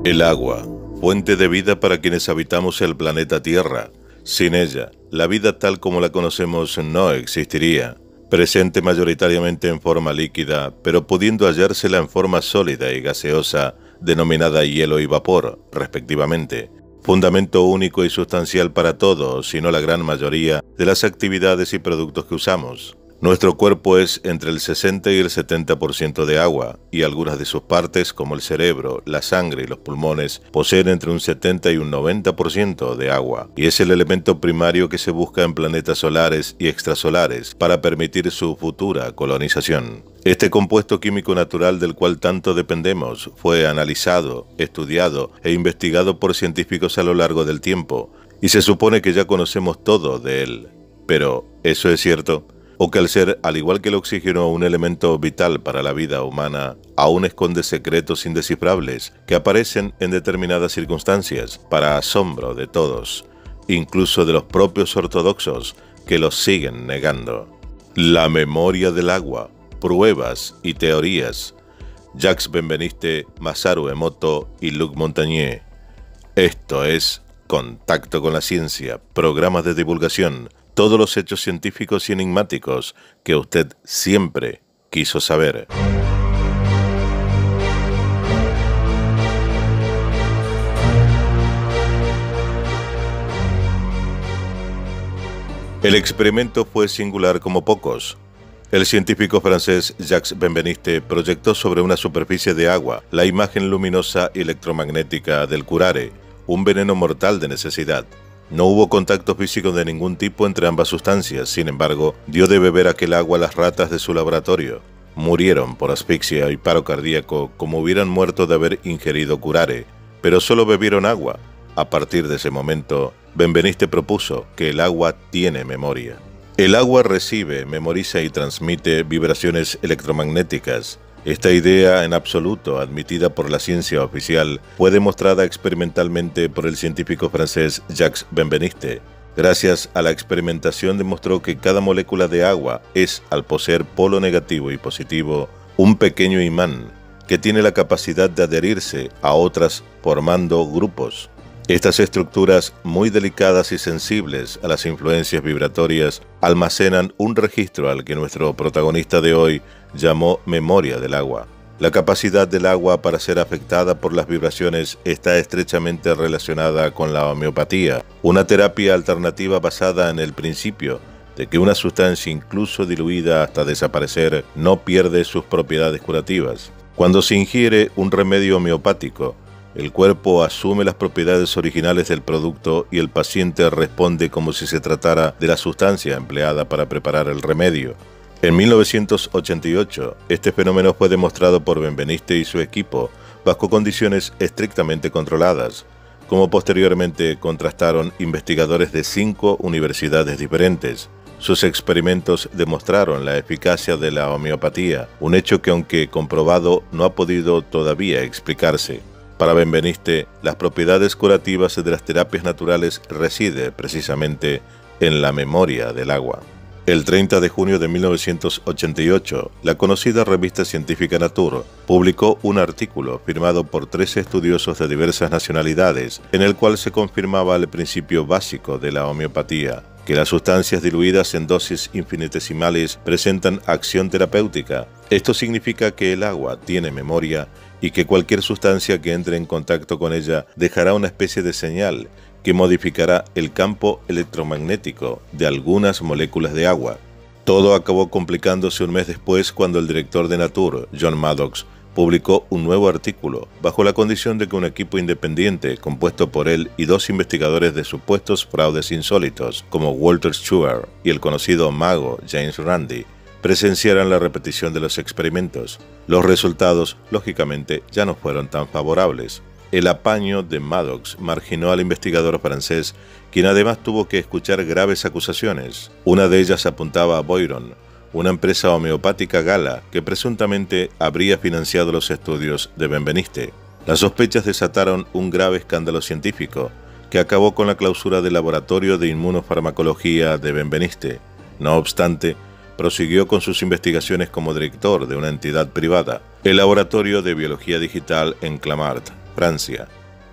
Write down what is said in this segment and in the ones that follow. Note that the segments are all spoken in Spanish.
El agua, fuente de vida para quienes habitamos el planeta Tierra. Sin ella, la vida tal como la conocemos no existiría. Presente mayoritariamente en forma líquida, pero pudiendo hallársela en forma sólida y gaseosa, denominada hielo y vapor, respectivamente. Fundamento único y sustancial para todo, si no la gran mayoría, de las actividades y productos que usamos. Nuestro cuerpo es entre el 60 y el 70% de agua, y algunas de sus partes, como el cerebro, la sangre y los pulmones, poseen entre un 70 y un 90% de agua, y es el elemento primario que se busca en planetas solares y extrasolares para permitir su futura colonización. Este compuesto químico natural del cual tanto dependemos fue analizado, estudiado e investigado por científicos a lo largo del tiempo, y se supone que ya conocemos todo de él. Pero, ¿eso es cierto? ¿O que al ser, al igual que el oxígeno, un elemento vital para la vida humana, aún esconde secretos indescifrables que aparecen en determinadas circunstancias, para asombro de todos, incluso de los propios ortodoxos, que los siguen negando? La memoria del agua, pruebas y teorías. Jacques Benveniste, Masaru Emoto y Luc Montagnier. Esto es Contacto con la Ciencia, programa de divulgación. Todos los hechos científicos y enigmáticos que usted siempre quiso saber. El experimento fue singular como pocos. El científico francés Jacques Benveniste proyectó sobre una superficie de agua la imagen luminosa y electromagnética del curare, un veneno mortal de necesidad. No hubo contacto físico de ningún tipo entre ambas sustancias, sin embargo, dio de beber aquel agua a las ratas de su laboratorio. Murieron por asfixia y paro cardíaco como hubieran muerto de haber ingerido curare, pero solo bebieron agua. A partir de ese momento, Benveniste propuso que el agua tiene memoria. El agua recibe, memoriza y transmite vibraciones electromagnéticas. Esta idea en absoluto admitida por la ciencia oficial fue demostrada experimentalmente por el científico francés Jacques Benveniste. Gracias a la experimentación demostró que cada molécula de agua es, al poseer polo negativo y positivo, un pequeño imán que tiene la capacidad de adherirse a otras formando grupos. Estas estructuras, muy delicadas y sensibles a las influencias vibratorias, almacenan un registro al que nuestro protagonista de hoy llamó memoria del agua. La capacidad del agua para ser afectada por las vibraciones está estrechamente relacionada con la homeopatía, una terapia alternativa basada en el principio de que una sustancia incluso diluida hasta desaparecer no pierde sus propiedades curativas. Cuando se ingiere un remedio homeopático, el cuerpo asume las propiedades originales del producto y el paciente responde como si se tratara de la sustancia empleada para preparar el remedio. En 1988, este fenómeno fue demostrado por Benveniste y su equipo bajo condiciones estrictamente controladas, como posteriormente contrastaron investigadores de 5 universidades diferentes. Sus experimentos demostraron la eficacia de la homeopatía, un hecho que, aunque comprobado, no ha podido todavía explicarse. Para Benveniste, las propiedades curativas de las terapias naturales residen precisamente en la memoria del agua. El 30 de junio de 1988, la conocida revista científica Nature publicó un artículo firmado por 13 estudiosos de diversas nacionalidades, en el cual se confirmaba el principio básico de la homeopatía, que las sustancias diluidas en dosis infinitesimales presentan acción terapéutica. Esto significa que el agua tiene memoria y que cualquier sustancia que entre en contacto con ella dejará una especie de señal que modificará el campo electromagnético de algunas moléculas de agua. Todo acabó complicándose un mes después cuando el director de Nature, John Maddox, publicó un nuevo artículo bajo la condición de que un equipo independiente compuesto por él y 2 investigadores de supuestos fraudes insólitos como Walter Stewart y el conocido mago James Randi presenciaran la repetición de los experimentos. Los resultados, lógicamente, ya no fueron tan favorables. El apaño de Maddox marginó al investigador francés, quien además tuvo que escuchar graves acusaciones. Una de ellas apuntaba a Boiron, una empresa homeopática gala que presuntamente habría financiado los estudios de Benveniste. Las sospechas desataron un grave escándalo científico que acabó con la clausura del laboratorio de inmunofarmacología de Benveniste. No obstante, prosiguió con sus investigaciones como director de una entidad privada, el Laboratorio de Biología Digital en Clamart, Francia.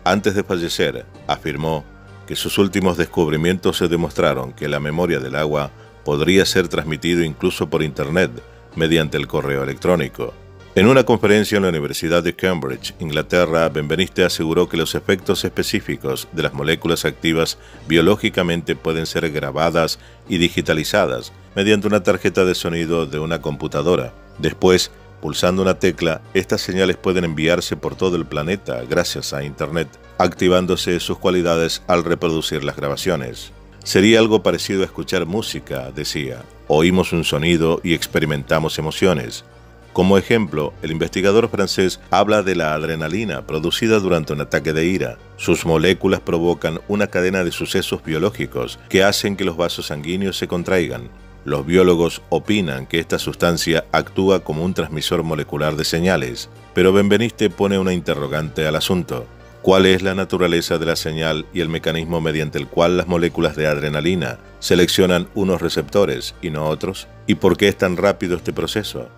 Antes de fallecer, afirmó que sus últimos descubrimientos se demostraron que la memoria del agua podría ser transmitido incluso por Internet mediante el correo electrónico. En una conferencia en la Universidad de Cambridge, Inglaterra, Benveniste aseguró que los efectos específicos de las moléculas activas biológicamente pueden ser grabadas y digitalizadas mediante una tarjeta de sonido de una computadora. Después, pulsando una tecla, estas señales pueden enviarse por todo el planeta gracias a Internet, activándose sus cualidades al reproducir las grabaciones. Sería algo parecido a escuchar música, decía. Oímos un sonido y experimentamos emociones. Como ejemplo, el investigador francés habla de la adrenalina producida durante un ataque de ira. Sus moléculas provocan una cadena de sucesos biológicos que hacen que los vasos sanguíneos se contraigan. Los biólogos opinan que esta sustancia actúa como un transmisor molecular de señales, pero Benveniste pone una interrogante al asunto. ¿Cuál es la naturaleza de la señal y el mecanismo mediante el cual las moléculas de adrenalina seleccionan unos receptores y no otros? ¿Y por qué es tan rápido este proceso?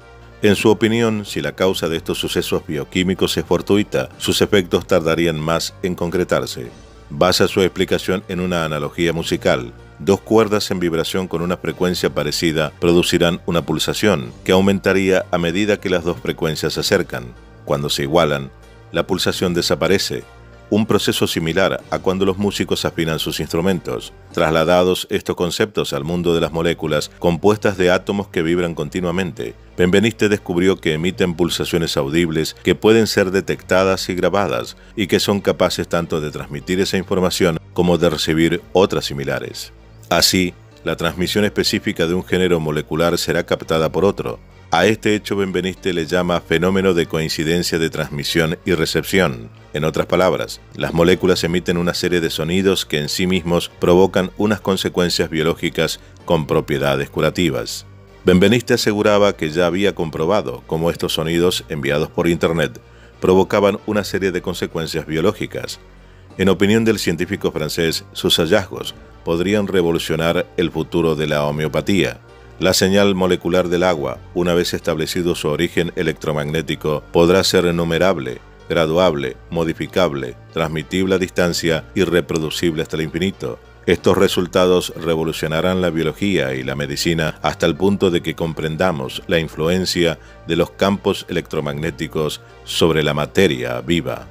En su opinión, si la causa de estos sucesos bioquímicos es fortuita, sus efectos tardarían más en concretarse. Basa su explicación en una analogía musical. Dos cuerdas en vibración con una frecuencia parecida producirán una pulsación, que aumentaría a medida que las dos frecuencias se acercan. Cuando se igualan, la pulsación desaparece. Un proceso similar a cuando los músicos afinan sus instrumentos. Trasladados estos conceptos al mundo de las moléculas compuestas de átomos que vibran continuamente, Benveniste descubrió que emiten pulsaciones audibles que pueden ser detectadas y grabadas y que son capaces tanto de transmitir esa información como de recibir otras similares. Así, la transmisión específica de un género molecular será captada por otro. A este hecho Benveniste le llama fenómeno de coincidencia de transmisión y recepción. En otras palabras, las moléculas emiten una serie de sonidos que en sí mismos provocan unas consecuencias biológicas con propiedades curativas. Benveniste aseguraba que ya había comprobado cómo estos sonidos enviados por Internet provocaban una serie de consecuencias biológicas. En opinión del científico francés, sus hallazgos podrían revolucionar el futuro de la homeopatía. La señal molecular del agua, una vez establecido su origen electromagnético, podrá ser enumerable, graduable, modificable, transmitible a distancia y reproducible hasta el infinito. Estos resultados revolucionarán la biología y la medicina hasta el punto de que comprendamos la influencia de los campos electromagnéticos sobre la materia viva.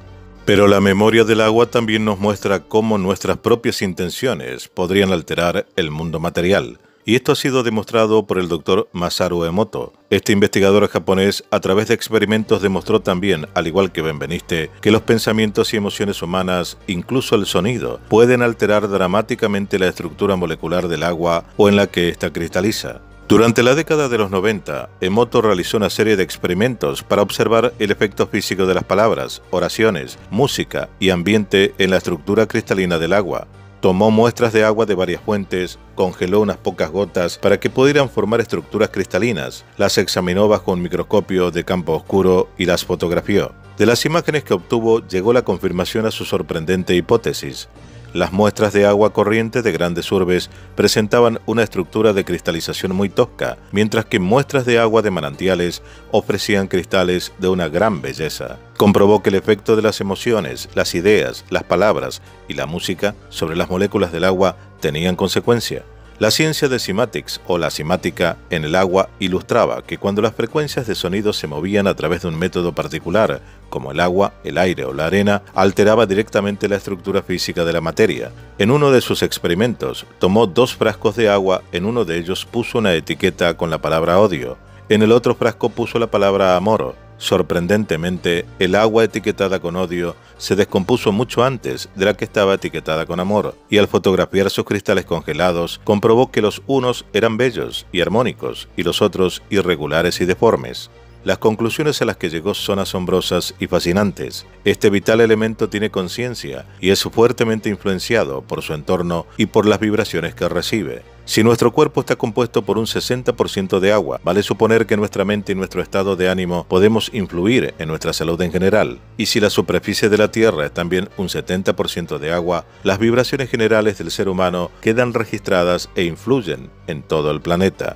Pero la memoria del agua también nos muestra cómo nuestras propias intenciones podrían alterar el mundo material. Y esto ha sido demostrado por el Dr. Masaru Emoto. Este investigador japonés, a través de experimentos, demostró también, al igual que Benveniste, que los pensamientos y emociones humanas, incluso el sonido, pueden alterar dramáticamente la estructura molecular del agua o en la que ésta cristaliza. Durante la década de los 90, Emoto realizó una serie de experimentos para observar el efecto físico de las palabras, oraciones, música y ambiente en la estructura cristalina del agua. Tomó muestras de agua de varias fuentes, congeló unas pocas gotas para que pudieran formar estructuras cristalinas, las examinó bajo un microscopio de campo oscuro y las fotografió. De las imágenes que obtuvo, llegó la confirmación a su sorprendente hipótesis. Las muestras de agua corriente de grandes urbes presentaban una estructura de cristalización muy tosca, mientras que muestras de agua de manantiales ofrecían cristales de una gran belleza. Comprobó que el efecto de las emociones, las ideas, las palabras y la música sobre las moléculas del agua tenían consecuencia. La ciencia de cymatics o la cimática en el agua ilustraba que cuando las frecuencias de sonido se movían a través de un método particular, como el agua, el aire o la arena, alteraba directamente la estructura física de la materia. En uno de sus experimentos, tomó 2 frascos de agua, en uno de ellos puso una etiqueta con la palabra odio, en el otro frasco puso la palabra amor. Sorprendentemente, el agua etiquetada con odio se descompuso mucho antes de la que estaba etiquetada con amor, y al fotografiar sus cristales congelados, comprobó que los unos eran bellos y armónicos, y los otros irregulares y deformes. Las conclusiones a las que llegó son asombrosas y fascinantes. Este vital elemento tiene conciencia y es fuertemente influenciado por su entorno y por las vibraciones que recibe. Si nuestro cuerpo está compuesto por un 60% de agua, vale suponer que nuestra mente y nuestro estado de ánimo podemos influir en nuestra salud en general. Y si la superficie de la Tierra es también un 70% de agua, las vibraciones generales del ser humano quedan registradas e influyen en todo el planeta.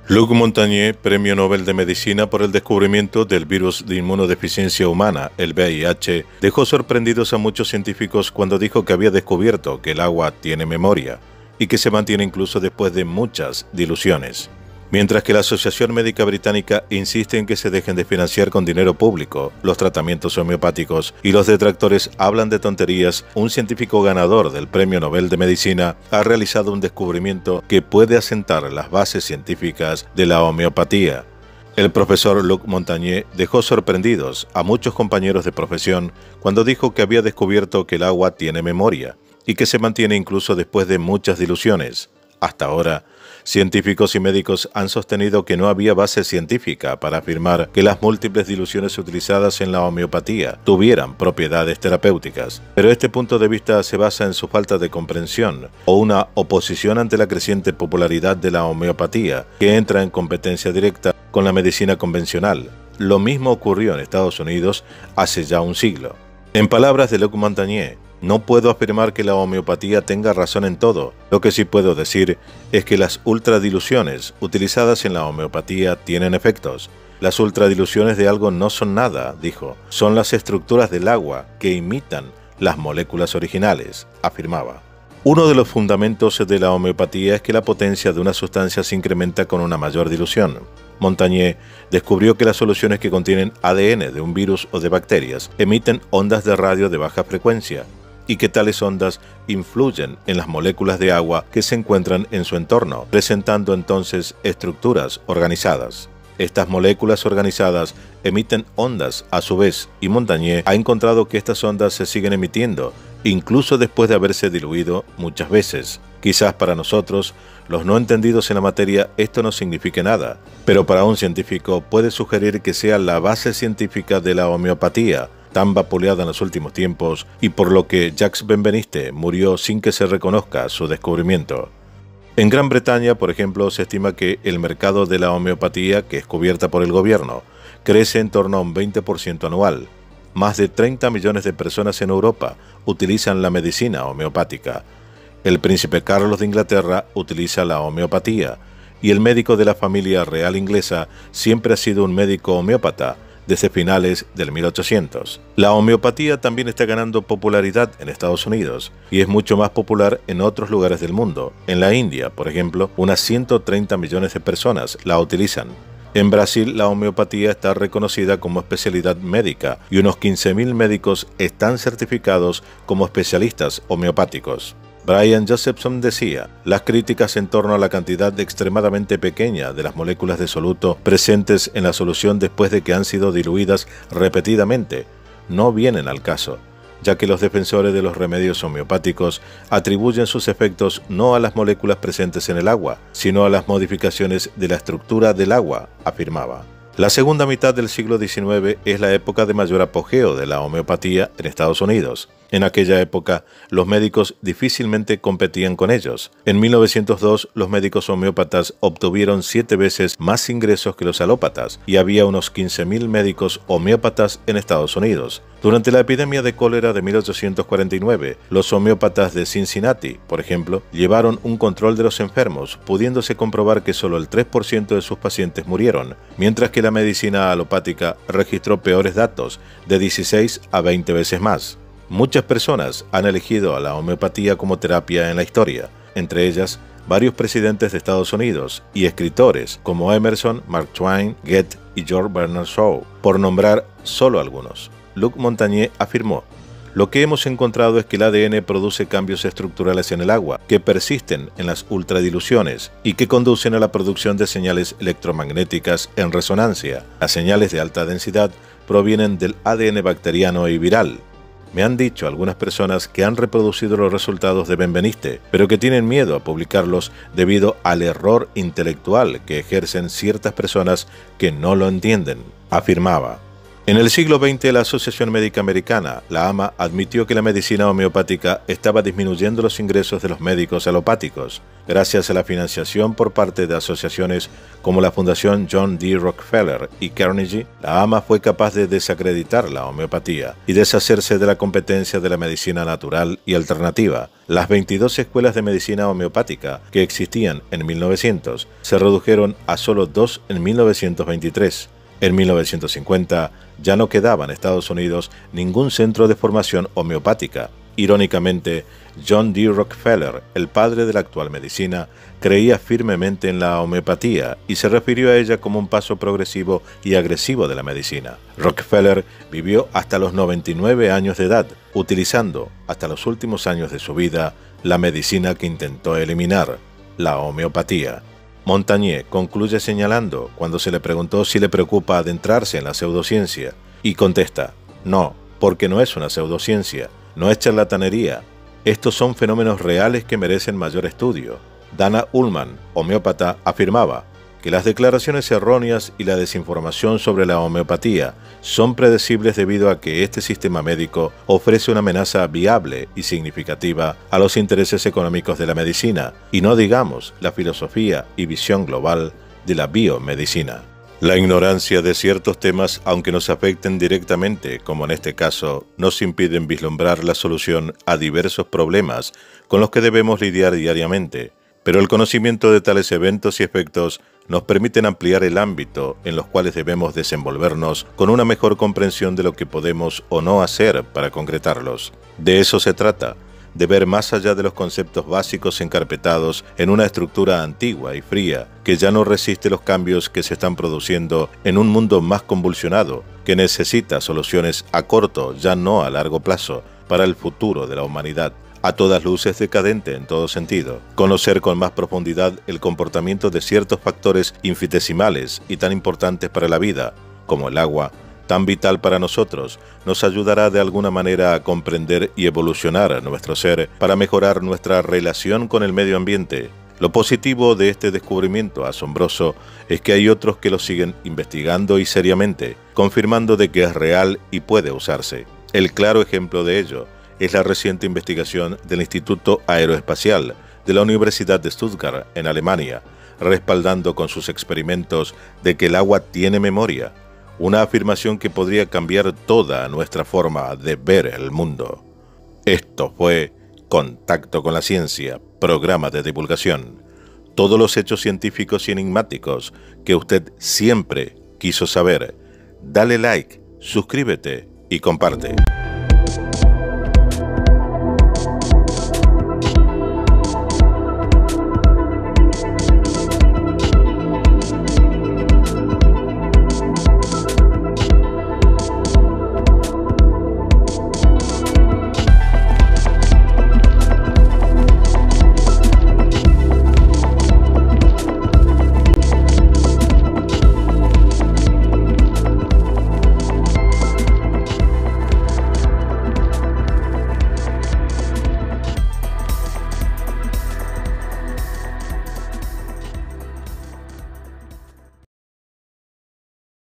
Luc Montagnier, Premio Nobel de Medicina por el descubrimiento del virus de inmunodeficiencia humana, el VIH, dejó sorprendidos a muchos científicos cuando dijo que había descubierto que el agua tiene memoria y que se mantiene incluso después de muchas diluciones. Mientras que la Asociación Médica Británica insiste en que se dejen de financiar con dinero público los tratamientos homeopáticos y los detractores hablan de tonterías, un científico ganador del Premio Nobel de Medicina ha realizado un descubrimiento que puede asentar las bases científicas de la homeopatía. El profesor Luc Montagnier dejó sorprendidos a muchos compañeros de profesión cuando dijo que había descubierto que el agua tiene memoria y que se mantiene incluso después de muchas diluciones. Hasta ahora, científicos y médicos han sostenido que no había base científica para afirmar que las múltiples diluciones utilizadas en la homeopatía tuvieran propiedades terapéuticas. Pero este punto de vista se basa en su falta de comprensión o una oposición ante la creciente popularidad de la homeopatía, que entra en competencia directa con la medicina convencional. Lo mismo ocurrió en Estados Unidos hace ya un siglo. En palabras de Luc Montagnier, no puedo afirmar que la homeopatía tenga razón en todo. Lo que sí puedo decir es que las ultradiluciones utilizadas en la homeopatía tienen efectos. Las ultradiluciones de algo no son nada, dijo. Son las estructuras del agua que imitan las moléculas originales, afirmaba. Uno de los fundamentos de la homeopatía es que la potencia de una sustancia se incrementa con una mayor dilución. Montagnier descubrió que las soluciones que contienen ADN de un virus o de bacterias emiten ondas de radio de baja frecuencia, y que tales ondas influyen en las moléculas de agua que se encuentran en su entorno, presentando entonces estructuras organizadas. Estas moléculas organizadas emiten ondas a su vez, y Montagnier ha encontrado que estas ondas se siguen emitiendo, incluso después de haberse diluido muchas veces. Quizás para nosotros, los no entendidos en la materia, esto no signifique nada, pero para un científico puede sugerir que sea la base científica de la homeopatía, tan vapuleada en los últimos tiempos y por lo que Jacques Benveniste murió sin que se reconozca su descubrimiento. En Gran Bretaña, por ejemplo, se estima que el mercado de la homeopatía, que es cubierta por el gobierno, crece en torno a un 20% anual. Más de 30 millones de personas en Europa utilizan la medicina homeopática. El príncipe Carlos de Inglaterra utiliza la homeopatía y el médico de la familia real inglesa siempre ha sido un médico homeópata, desde finales del 1800. La homeopatía también está ganando popularidad en Estados Unidos y es mucho más popular en otros lugares del mundo. En la India, por ejemplo, unas 130 millones de personas la utilizan. En Brasil, la homeopatía está reconocida como especialidad médica y unos 15.000 médicos están certificados como especialistas homeopáticos. Brian Josephson decía, las críticas en torno a la cantidad extremadamente pequeña de las moléculas de soluto presentes en la solución después de que han sido diluidas repetidamente no vienen al caso, ya que los defensores de los remedios homeopáticos atribuyen sus efectos no a las moléculas presentes en el agua, sino a las modificaciones de la estructura del agua, afirmaba. La segunda mitad del siglo XIX es la época de mayor apogeo de la homeopatía en Estados Unidos. En aquella época, los médicos difícilmente competían con ellos. En 1902, los médicos homeópatas obtuvieron 7 veces más ingresos que los alópatas y había unos 15.000 médicos homeópatas en Estados Unidos. Durante la epidemia de cólera de 1849, los homeópatas de Cincinnati, por ejemplo, llevaron un control de los enfermos, pudiéndose comprobar que solo el 3% de sus pacientes murieron, mientras que la medicina alopática registró peores datos, de 16 a 20 veces más. Muchas personas han elegido a la homeopatía como terapia en la historia, entre ellas varios presidentes de Estados Unidos y escritores como Emerson, Mark Twain, Goethe y George Bernard Shaw, por nombrar solo algunos. Luc Montagnier afirmó, lo que hemos encontrado es que el ADN produce cambios estructurales en el agua que persisten en las ultradiluciones y que conducen a la producción de señales electromagnéticas en resonancia. Las señales de alta densidad provienen del ADN bacteriano y viral. Me han dicho algunas personas que han reproducido los resultados de Benveniste, pero que tienen miedo a publicarlos debido al error intelectual que ejercen ciertas personas que no lo entienden, afirmaba. En el siglo XX, la Asociación Médica Americana, la AMA, admitió que la medicina homeopática estaba disminuyendo los ingresos de los médicos alopáticos, gracias a la financiación por parte de asociaciones como la Fundación John D. Rockefeller y Carnegie. La AMA fue capaz de desacreditar la homeopatía y deshacerse de la competencia de la medicina natural y alternativa. Las 22 escuelas de medicina homeopática que existían en 1900 se redujeron a solo 2 en 1923. En 1950 ya no quedaba en Estados Unidos ningún centro de formación homeopática. Irónicamente, John D. Rockefeller, el padre de la actual medicina, creía firmemente en la homeopatía y se refirió a ella como un paso progresivo y agresivo de la medicina. Rockefeller vivió hasta los 99 años de edad, utilizando hasta los últimos años de su vida la medicina que intentó eliminar, la homeopatía. Montagnier concluye señalando, cuando se le preguntó si le preocupa adentrarse en la pseudociencia, y contesta: no, porque no es una pseudociencia, no es charlatanería. Estos son fenómenos reales que merecen mayor estudio. Dana Ullman, homeópata, afirmaba que las declaraciones erróneas y la desinformación sobre la homeopatía son predecibles debido a que este sistema médico ofrece una amenaza viable y significativa a los intereses económicos de la medicina, y no digamos la filosofía y visión global de la biomedicina. La ignorancia de ciertos temas, aunque nos afecten directamente, como en este caso, nos impiden vislumbrar la solución a diversos problemas con los que debemos lidiar diariamente. Pero el conocimiento de tales eventos y efectos nos permiten ampliar el ámbito en los cuales debemos desenvolvernos con una mejor comprensión de lo que podemos o no hacer para concretarlos. De eso se trata, de ver más allá de los conceptos básicos encarpetados en una estructura antigua y fría que ya no resiste los cambios que se están produciendo en un mundo más convulsionado, que necesita soluciones a corto, ya no a largo plazo, para el futuro de la humanidad, a todas luces decadente en todo sentido. Conocer con más profundidad el comportamiento de ciertos factores infinitesimales y tan importantes para la vida, como el agua, tan vital para nosotros, nos ayudará de alguna manera a comprender y evolucionar nuestro ser para mejorar nuestra relación con el medio ambiente. Lo positivo de este descubrimiento asombroso es que hay otros que lo siguen investigando y seriamente, confirmando de que es real y puede usarse. El claro ejemplo de ello es la reciente investigación del Instituto Aeroespacial de la Universidad de Stuttgart, en Alemania, respaldando con sus experimentos de que el agua tiene memoria, una afirmación que podría cambiar toda nuestra forma de ver el mundo. Esto fue Contacto con la Ciencia, programa de divulgación. Todos los hechos científicos y enigmáticos que usted siempre quiso saber. Dale like, suscríbete y comparte.